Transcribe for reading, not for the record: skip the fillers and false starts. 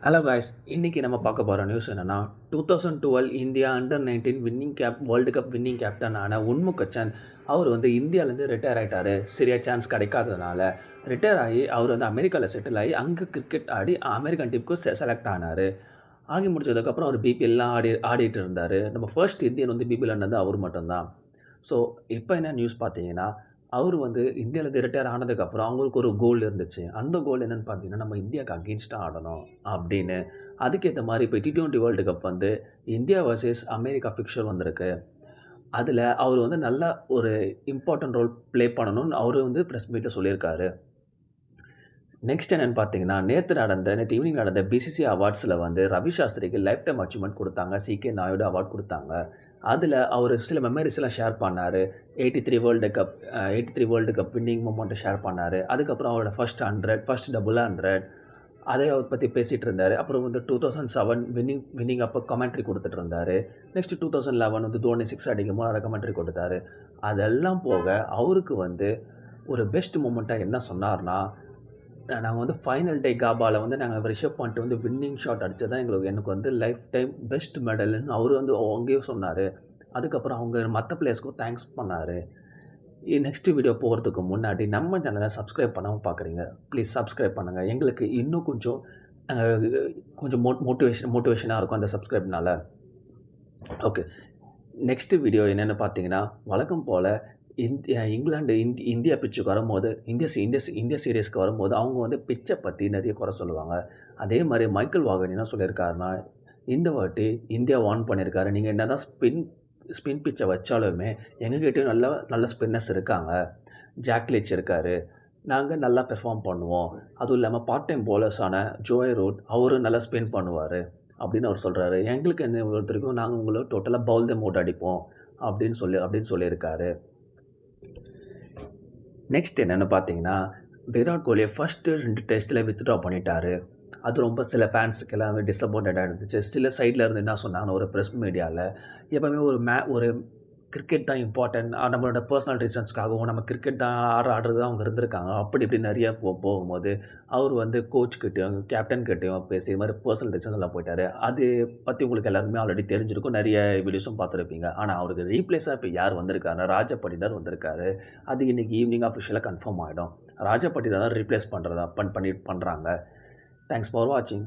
Hello guys, இன்றைக்கி நம்ம பார்க்க போகிற நியூஸ் என்னென்னா 2012 India under 19 world cup winning கேப்டனான உன்முகச்சந்த் அவர் இந்தியாவிலேருந்து ரிட்டையர் ஆகிட்டார். சரியாக சான்ஸ் கிடைக்காததுனால ரிட்டையர் ஆகி அவர் அமெரிக்காவில் செட்டில் ஆகி அங்கே கிரிக்கெட் ஆடி அமெரிக்கன் டீமுக்கு செலக்ட் ஆனார். ஆகி முடிச்சதுக்கப்புறம் அவர் பிபிஎல்லாம் ஆடிட்டு இருந்தார். நம்ம ஃபர்ஸ்ட் இந்தியன் பிபிஎல் ஆனது அவர் மட்டும்தான். ஸோ இப்போ என்ன நியூஸ் பார்த்தீங்கன்னா, அவர் இந்தியாவில் ரிட்டையர் ஆனதுக்கப்புறம் அவங்களுக்கு ஒரு கோல் இருந்துச்சு. அந்த கோல் என்னென்னு பார்த்தீங்கன்னா, நம்ம இந்தியாவுக்கு அகெயின்ஸ்டாக ஆடணும் அப்படின்னு. அதுக்கேற்ற மாதிரி இப்போ T20 world cup India versus America fixture வந்திருக்கு. அதில் அவர் நல்ல ஒரு இம்பார்ட்டன்ட் ரோல் ப்ளே பண்ணணும்னு அவர் ப்ரெஸ் மீட்டில் சொல்லியிருக்காரு. நெக்ஸ்ட் என்னென்னு பார்த்தீங்கன்னா, நேற்று ஈவினிங் நடந்த பிசிசி அவார்ட்ஸில் ரவி சாஸ்திரிக்கு லைஃப் டைம் அச்சீவ்மெண்ட் கொடுத்தாங்க. CK நாயுடு அவார்ட் கொடுத்தாங்க. அதில் அவர் சில மெமரிஸ்லாம் ஷேர் பண்ணார். 83 வேர்ல்டு கப் வின்னிங் மூமெண்ட்டை ஷேர் பண்ணார். அதுக்கப்புறம் அவரோட ஃபர்ஸ்ட் 100 அதை அவர் பற்றி பேசிகிட்டு இருந்தார். அப்புறம் 2007 வின்னிங் அப்போ கமெண்ட்ரி கொடுத்துட்டு இருந்தார். நெக்ஸ்ட் 2011 தோனி 6 அடிக்கும்போது அதை கமெண்ட்ரி கொடுத்தாரு. அதெல்லாம் போக அவருக்கு ஒரு பெஸ்ட் மூமெண்ட்டாக என்ன சொன்னார்னா, நாங்கள் ஃபைனல் டே காபாவில் நாங்கள் ரிஷப் பண்ணிட்டு வின்னிங் ஷாட் அடித்தது தான் எனக்கு லைஃப் டைம் பெஸ்ட் மெடல்னு அவர் அங்கேயும் சொன்னார். அதுக்கப்புறம் அவங்க மற்ற பிளேயர்ஸ்க்கும் தேங்க்ஸ் பண்ணார். நெக்ஸ்ட் வீடியோ போகிறதுக்கு முன்னாடி நம்ம சேனலை சப்ஸ்கிரைப் பண்ணாமல் பார்க்குறீங்க, ப்ளீஸ் சப்ஸ்கிரைப் பண்ணுங்கள். எங்களுக்கு இன்னும் கொஞ்சம் மோட்டிவேஷனாக இருக்கும் அந்த சப்ஸ்கிரைப்னால. ஓகே, நெக்ஸ்ட் வீடியோ என்னென்னு பார்த்தீங்கன்னா, வழக்கம் போல் இந்தியா பிச்சுக்கு வரும்போது இந்தியா சீரீஸ்க்கு வரும்போது அவங்க பிச்சை பற்றி நிறைய குறை சொல்லுவாங்க. அதே மாதிரி மைக்கேல் வாகன் என்ன சொல்லியிருக்காருன்னா, இந்த வாட்டி இந்தியா வார்ன் பண்ணியிருக்காரு, நீங்கள் என்ன தான் ஸ்பின் பிச்சை வச்சாலுமே எங்ககிட்டயும் நல்ல ஸ்பின்னர்ஸ் இருக்காங்க. ஜாக்லிச் இருக்கார், நாங்கள் நல்லா பெர்ஃபார்ம் பண்ணுவோம். அதுவும் இல்லாமல் பார்ட் டைம் பவுலர்ஸான ஜோய் ரூட் அவரும் நல்லா ஸ்பின் பண்ணுவார் அப்படின்னு அவர் சொல்கிறாரு. எங்களுக்கு என்ன ஒருத்தருக்கும் நாங்கள் உங்களை டோட்டலாக பவுல் த மோட் அடிப்போம் அப்படின்னு சொல்லியிருக்காரு. நெக்ஸ்ட் என்னென்னு பார்த்தீங்கன்னா, விராட் கோலியை ஃபஸ்ட்டு 2 டெஸ்ட்டில் வித்ட்ரா பண்ணிட்டார். அது ரொம்ப சில ஃபேன்ஸுக்கு எல்லாமே டிசப்பாயிண்டடாக இருந்துச்சு. சில சைடில் இருந்து என்ன சொன்னாங்கன்னா, ஒரு ப்ரெஸ் மீடியாவில் எப்போவுமே ஒரு கிரிக்கெட் தான் இம்பார்ட்டன்ட், நம்மளோட பர்சனல் ரீசன்ஸ்க்காகவும் நம்ம கிரிக்கெட் தான் ஆடுறது தான் அவங்க இருந்திருக்காங்க, அப்படி இப்படி நிறையா போகும்போது அவர் கோச்கிட்டையும் கேப்டன்கிட்டையும் பேசி இது மாதிரி பர்சனல் ரீசன்ஸ் எல்லாம் போயிட்டார். அது பற்றி உங்களுக்கு எல்லாருமே ஆல்ரெடி தெரிஞ்சிருக்கும், நிறைய வீடியோஸும் பார்த்துருப்பீங்க. ஆனால் அவருக்கு ரீப்ளேஸாக இப்போ யார் வந்திருக்காருன்னா, ராஜா பட்டிதார் வந்திருக்காரு. அது இன்றைக்கி ஈவினிங் அஃபிஷியலாக கன்ஃபார்ம் ஆகிடும். ராஜா பட்டிதார் தான் ரீப்ளேஸ் பண்ணுறாங்க. தேங்க்ஸ் ஃபார் வாட்சிங்.